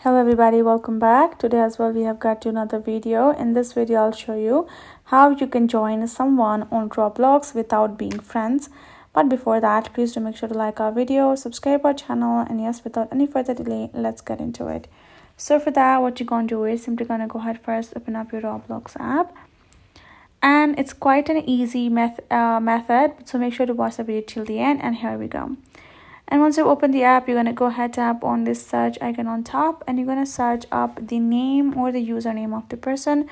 Hello everybody, welcome back. Today as well we have got to another video. In this video I'll show you how you can join someone on Roblox without being friends. But before that, please do make sure to like our video, subscribe our channel, and yes, without any further delay, let's get into it. So for that, what you're going to do is simply going to go ahead first, open up your Roblox app. And it's quite an easy method, so make sure to watch the video till the end. And here we go. And once you open the app, you're going to go ahead, tap on this search icon on top, and you're going to search up the name or the username of the person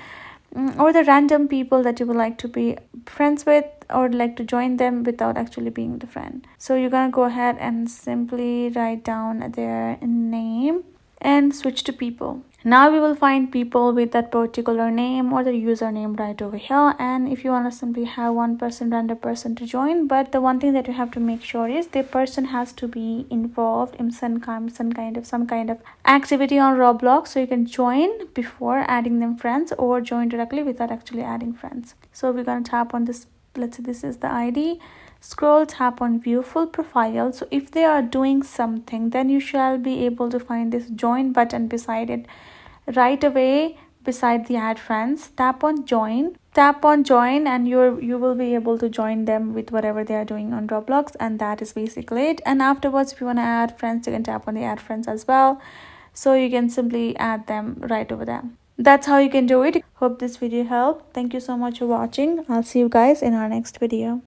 or the random people that you would like to be friends with or like to join them without actually being the friend. So you're going to go ahead and simply write down their name and switch to people. Now we will find people with that particular name or the username right over here. And if you want to simply have one person, random person to join, but the one thing that you have to make sure is the person has to be involved in some kind of activity on Roblox, so you can join before adding them friends or join directly without actually adding friends. So we're going to tap on this. Let's say this is the ID. Scroll, tap on view full profile. So if they are doing something, then you shall be able to find this join button beside it right away, beside the add friends. Tap on join, and you will be able to join them with whatever they are doing on Roblox. And that is basically it. And afterwards, if you want to add friends, you can tap on the add friends as well, so you can simply add them right over there. That's how you can do it. Hope this video helped. Thank you so much for watching. I'll see you guys in our next video.